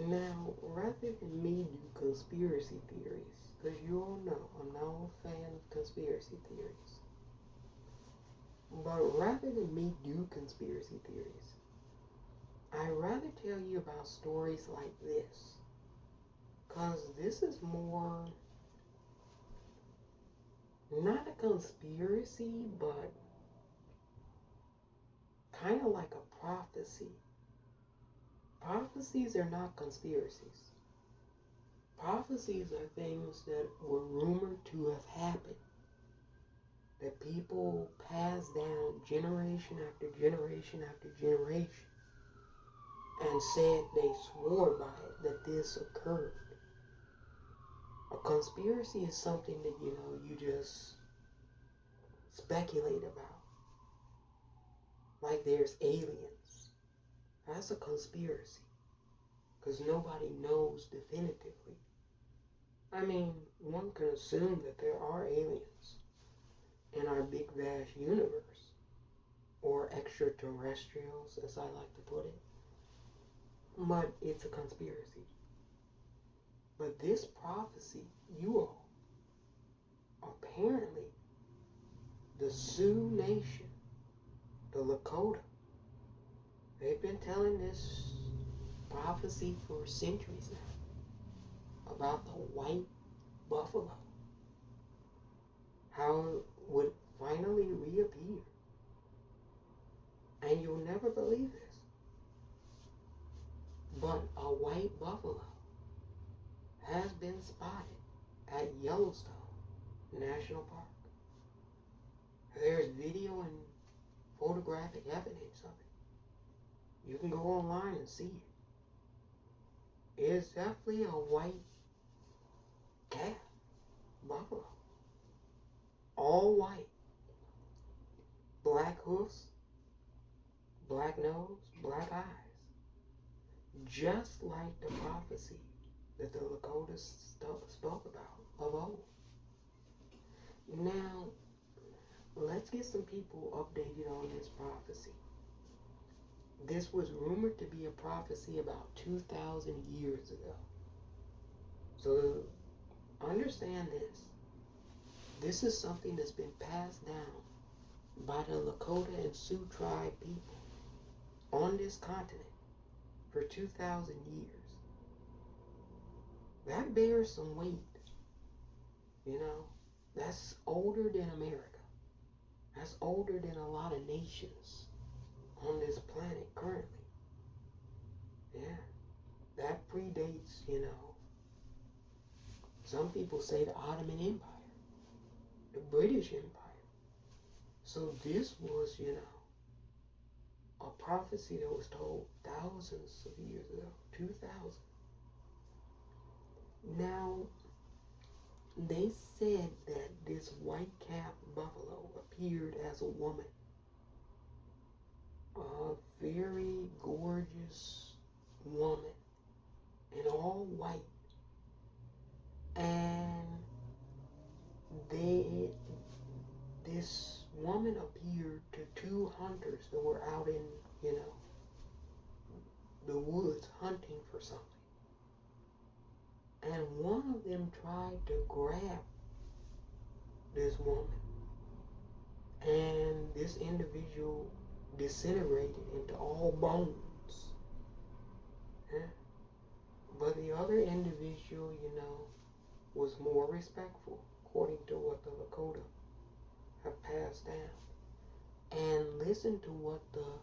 Now, rather than me do conspiracy theories, because you all know I'm not a fan of conspiracy theories, but rather than me do conspiracy theories, I'd rather tell you about stories like this. Because this is more, not a conspiracy, but kind of like a prophecy. Prophecies are not conspiracies. Prophecies are things that were rumored to have happened, that people passed down generation after generation after generation and said they swore by it that this occurred. A conspiracy is something that, you just speculate about. Like there's aliens. That's a conspiracy. Because nobody knows definitively. I mean, one can assume that there are aliens in our big vast universe. Or extraterrestrials, as I like to put it. But it's a conspiracy. But this prophecy, you all, apparently, the Sioux Nation, the Lakota, they've been telling this prophecy for centuries now about the white buffalo, how it would finally reappear. And you'll never believe this, but a white buffalo has been spotted at Yellowstone National Park. There's video and photographic evidence of it. You can go online and see it. It's definitely a white calf, buffalo. All white. Black hoofs, black nose, black eyes. Just like the prophecy that the Lakotas spoke about of old. Now, let's get some people updated on this prophecy. This was rumored to be a prophecy about 2,000 years ago. So, understand this. This is something that's been passed down by the Lakota and Sioux tribe people on this continent for 2,000 years. That bears some weight. That's older than America. That's older than a lot of nations on this planet currently. Yeah. That predates, some people say the Ottoman Empire, the British Empire. So this was, a prophecy that was told thousands of years ago, 2,000. Now, they said that this white calf buffalo appeared as a woman. A very gorgeous woman in all white. And this woman appeared to two hunters that were out in, the woods hunting for something. And one of them tried to grab this woman. And this individual disintegrated into all bones. Yeah. But the other individual, was more respectful, according to what the Lakota have passed down. And listen to what the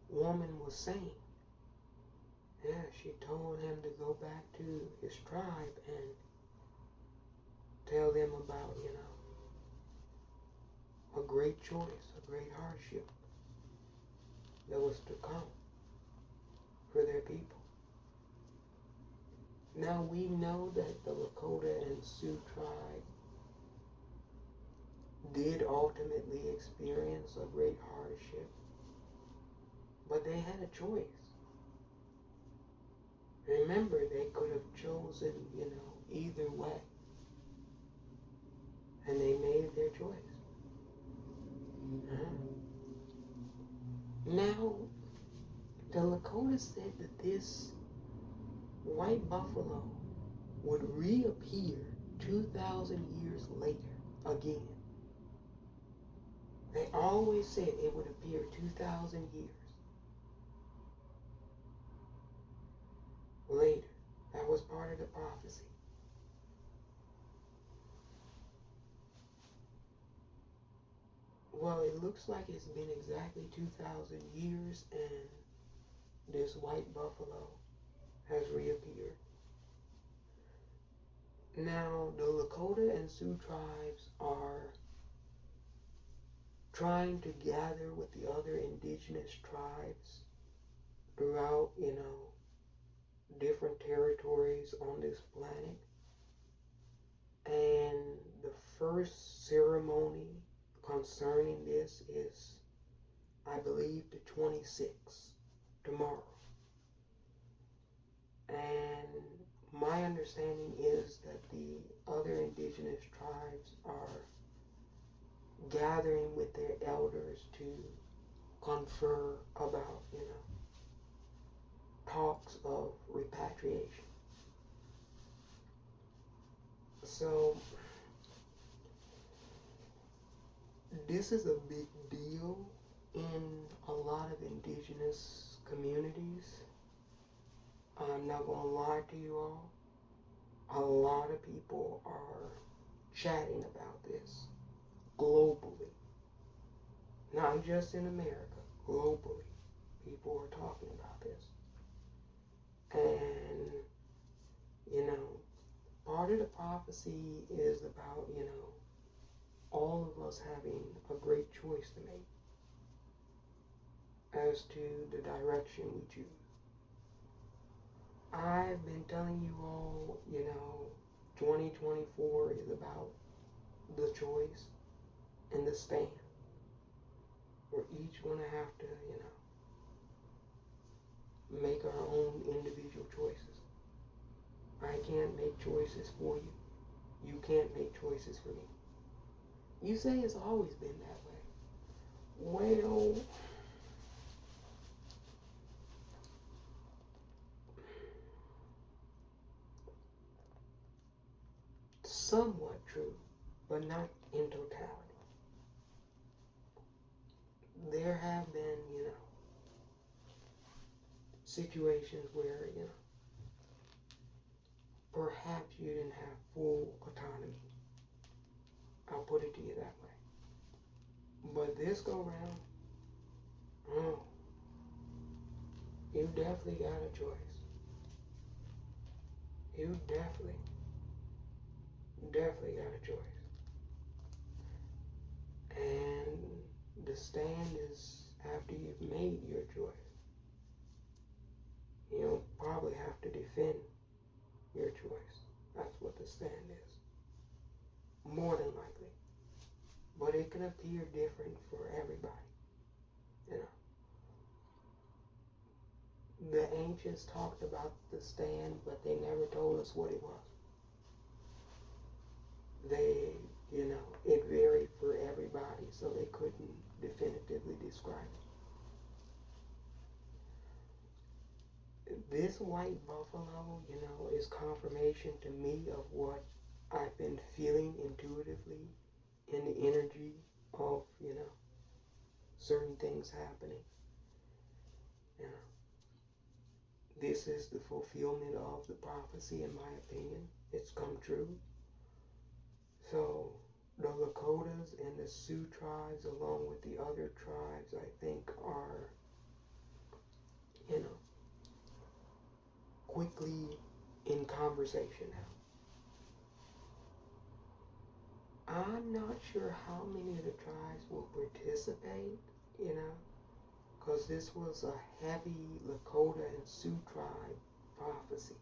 woman was saying. Yeah, she told him to go back to his tribe and tell them about, a great choice, a great hardship that was to come for their people. Now we know that the Lakota and Sioux tribe did ultimately experience a great hardship, but they had a choice. Remember, they could have chosen, either way. And they made their choice. Now, the Lakota said that this white buffalo would reappear 2,000 years later again. They always said it would appear 2,000 years later. That was part of the prophecy. Well, it looks like it's been exactly 2,000 years and this white buffalo has reappeared. Now, the Lakota and Sioux tribes are trying to gather with the other indigenous tribes throughout, different territories on this planet. And the first ceremony concerning this is, I believe, the 26th, tomorrow. And my understanding is that the other indigenous tribes are gathering with their elders to confer about, talks of repatriation. So this is a big deal in a lot of indigenous communities. I'm not going to lie to you all. A lot of people are chatting about this globally. Not just in America, globally. People are talking about this. And, part of the prophecy is about, all of us having a great choice to make as to the direction we choose. I've been telling you all, 2024 is about the choice and the stand. We're each going to have to, make our own individual choices. I can't make choices for you. You can't make choices for me. You say it's always been that way. Well, somewhat true, but not in totality. There have been, situations where, perhaps you didn't have full autonomy. I'll put it to you that way. But this go round, you definitely got a choice. You definitely got a choice. And the stand is after you've made your choice. You'll probably have to defend your choice. That's what the stand is. More than likely. But it can appear different for everybody. The ancients talked about the stand, but they never told us what it was. They, it varied for everybody, so they couldn't definitively describe it. This white buffalo, is confirmation to me of what I've been feeling intuitively in the energy of, certain things happening. This is the fulfillment of the prophecy, in my opinion. It's come true. So the Lakotas and the Sioux tribes, along with the other tribes, I think are, quickly in conversation now. I'm not sure how many of the tribes will participate, because this was a heavy Lakota and Sioux tribe prophecy.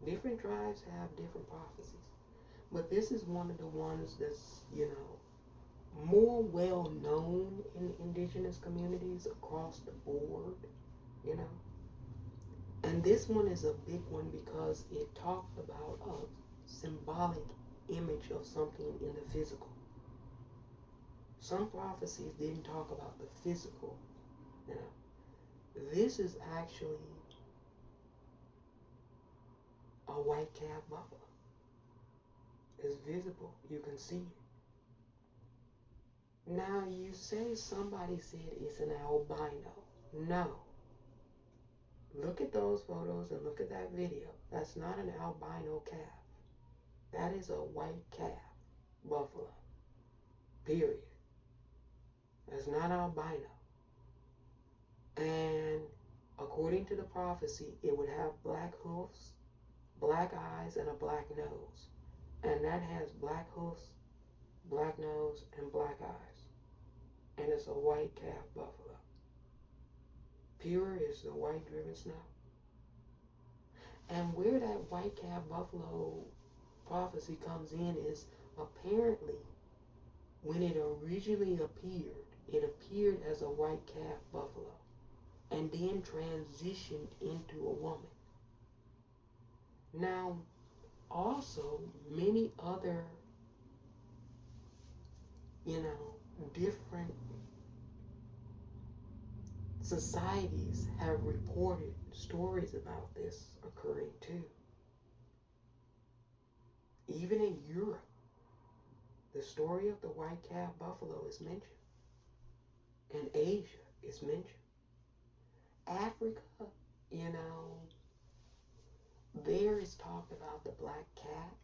Different tribes have different prophecies. But this is one of the ones that's, more well known in indigenous communities across the board, And this one is a big one because it talked about a symbolic image of something in the physical. Some prophecies didn't talk about the physical, This is actually white calf buffalo. It's visible. You can see it. Now you say somebody said it's an albino. No. Look at those photos and look at that video. That's not an albino calf. That is a white calf buffalo. Period. That's not albino. And according to the prophecy, it would have black hoofs, black eyes, and a black nose. And that has black hoofs, black nose, and black eyes. And it's a white calf buffalo. Pure is the white driven snow. And where that white calf buffalo prophecy comes in is apparently when it originally appeared, it appeared as a white calf buffalo and then transitioned into a woman. Now, also, many other, different societies have reported stories about this occurring too. Even in Europe, the story of the white calf buffalo is mentioned. In Asia, it's mentioned. Africa, there is talked about the black cat,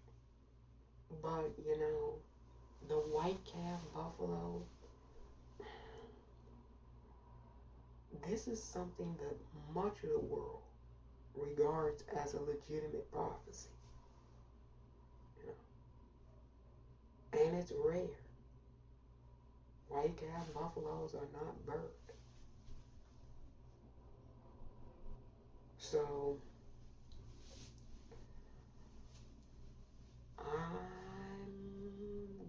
but, the white calf buffalo, this is something that much of the world regards as a legitimate prophecy. And it's rare. White calf buffaloes are not bird. So, I'm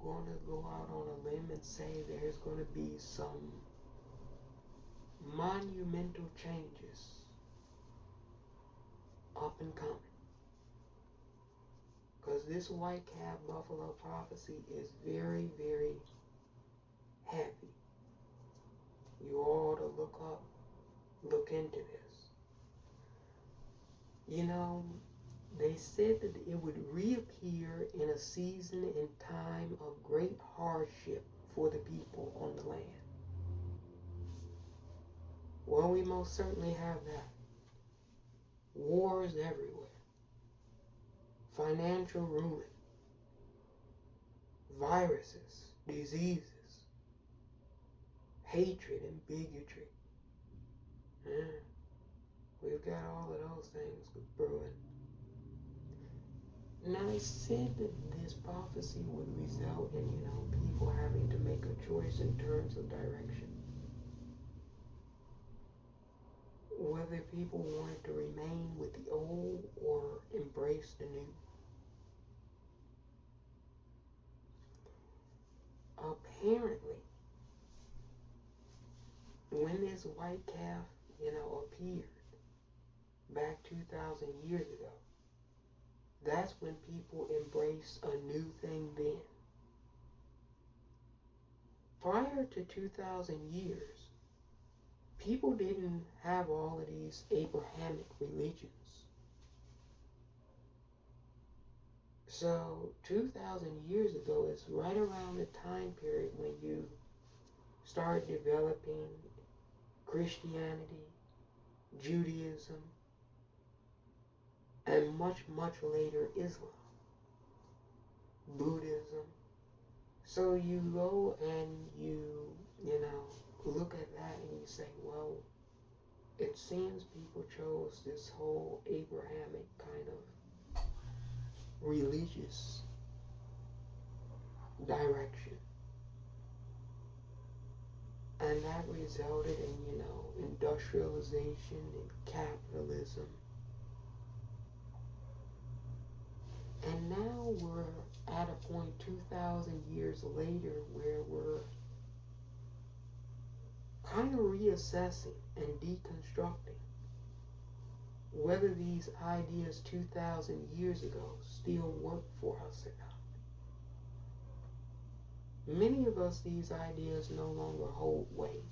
going to go out on a limb and say there's going to be some monumental changes up and coming. Because this white calf buffalo prophecy is very, very heavy. You ought to look into this. They said that it would reappear in a season and time of great hardship for the people on the land. Well, we most certainly have that. Wars everywhere. Financial ruin. Viruses, diseases, hatred and bigotry. We've got all of those things brewing. Now they said that this prophecy would result in, people having to make a choice in terms of direction. Whether people wanted to remain with the old or embrace the new. Apparently, when this white calf, appeared back 2,000 years ago, that's when people embraced a new thing then. Prior to 2,000 years, people didn't have all of these Abrahamic religions. So 2,000 years ago is right around the time period when you start developing Christianity, Judaism, and much, much later Islam, Buddhism. So you go and you look at that and you say, well, it seems people chose this whole Abrahamic kind of religious direction. And that resulted in, industrialization and capitalism. And now we're at a point 2,000 years later where we're kind of reassessing and deconstructing whether these ideas 2,000 years ago still work for us or not. Many of us, these ideas no longer hold weight.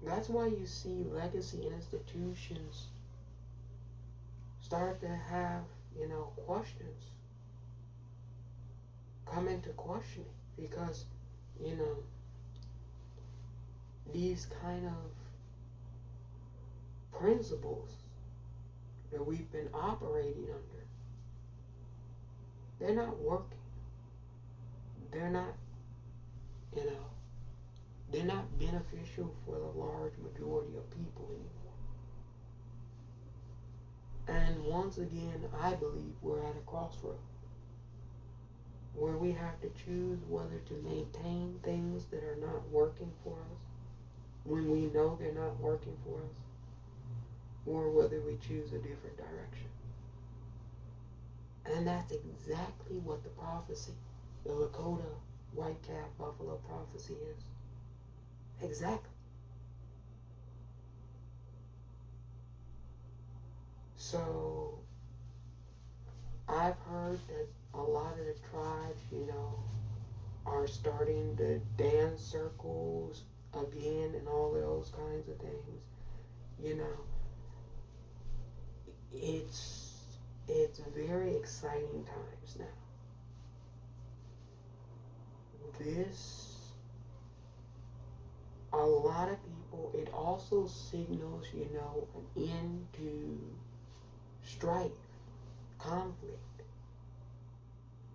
That's why you see legacy institutions start to have, questions come into questioning because, you know, these kind of principles that we've been operating under, they're not working. They're not, you know, they're not beneficial for the large majority of people anymore. And once again, I believe we're at a crossroad where we have to choose whether to maintain things that are not working for us when we know they're not working for us, or whether we choose a different direction. And that's exactly what the prophecy, the Lakota white calf buffalo prophecy is. Exactly. So I've heard that a lot of the tribes, are starting to dance circles again and all of those kinds of things. You know, it's very exciting times now. A lot of people, it also signals, an end to strife, conflict,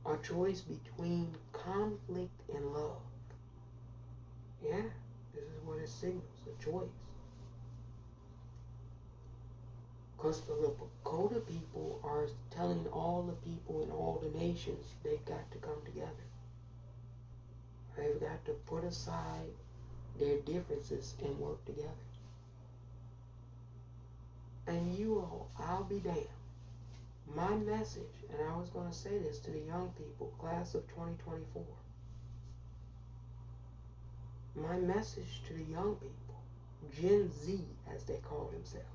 a choice between conflict and love. Yeah, this is what it signals, a choice. Because the Lakota people are telling all the people in all the nations they've got to come together. They've got to put aside their differences and work together. And you all, I'll be damned. My message, and I was going to say this to the young people, class of 2024. My message to the young people, Gen Z as they call themselves,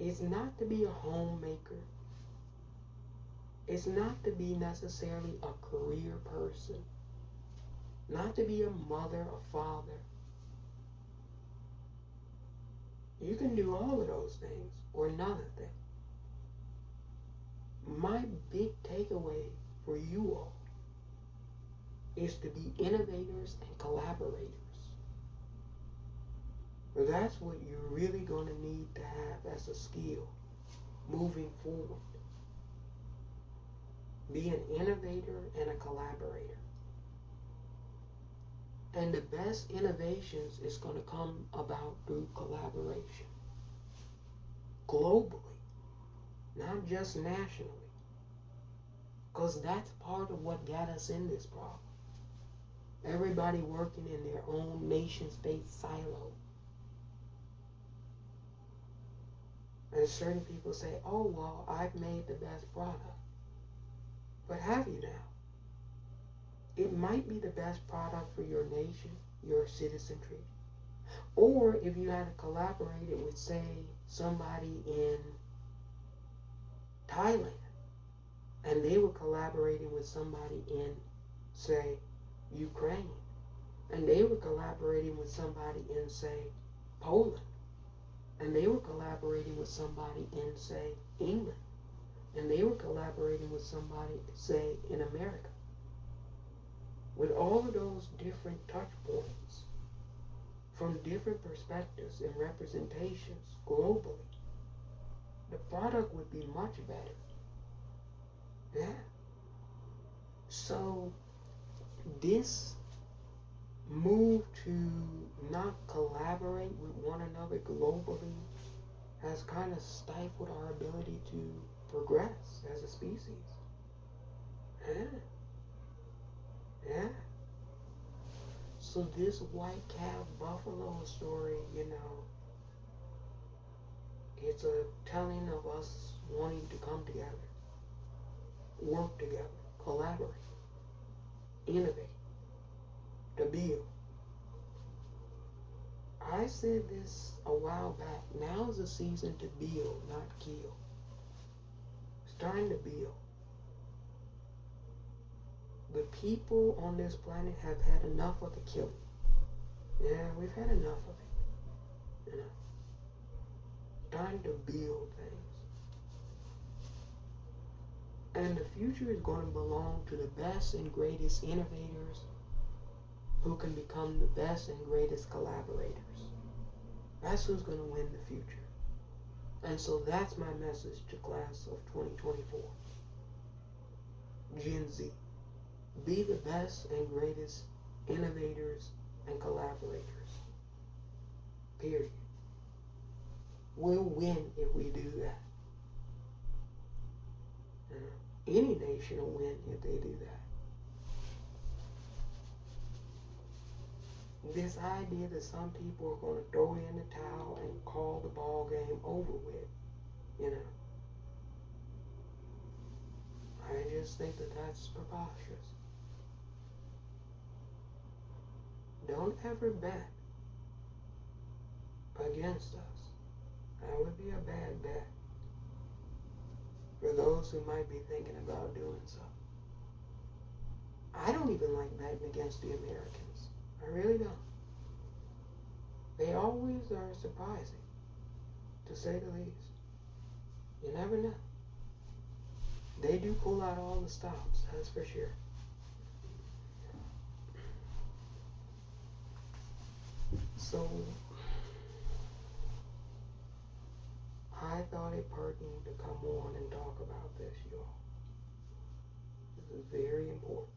is not to be a homemaker. It's not to be necessarily a career person. Not to be a mother, a father. You can do all of those things or none of them. My big takeaway for you all is to be innovators and collaborators. That's what you're really going to need to have as a skill moving forward. Be an innovator and a collaborator. And the best innovations is going to come about through collaboration. Globally, not just nationally. Because that's part of what got us in this problem. Everybody working in their own nation-state silo. And certain people say, oh, well, I've made the best product. But have you now? It might be the best product for your nation, your citizenry. Or if you had collaborated with, say, somebody in Thailand, and they were collaborating with somebody in, say, Ukraine, and they were collaborating with somebody in, say, Poland, and they were collaborating with somebody in, say, England, and they were collaborating with somebody, say, in America. With all of those different touch points from different perspectives and representations globally, the product would be much better. Yeah. So this move to not collaborate with one another globally has kind of stifled our ability to progress as a species. Yeah. Yeah. So this white calf buffalo story, it's a telling of us wanting to come together, work together, collaborate, innovate, to build. I said this a while back. Now is the season to build, not kill. It's time to build. The people on this planet have had enough of the killing. Yeah, we've had enough of it. Time to build things. And the future is going to belong to the best and greatest innovators who can become the best and greatest collaborators. That's who's going to win the future. And so that's my message to class of 2024. Gen Z. Be the best and greatest innovators and collaborators. Period. We'll win if we do that. Any nation will win if they do that. This idea that some people are going to throw in the towel and call the ball game over with, I just think that that's preposterous. Don't ever bet against us. That would be a bad bet for those who might be thinking about doing so. I don't even like betting against the Americans. I really don't. They always are surprising, to say the least. You never know. They do pull out all the stops, that's for sure. So, I thought it pertinent to come on and talk about this, y'all. This is very important.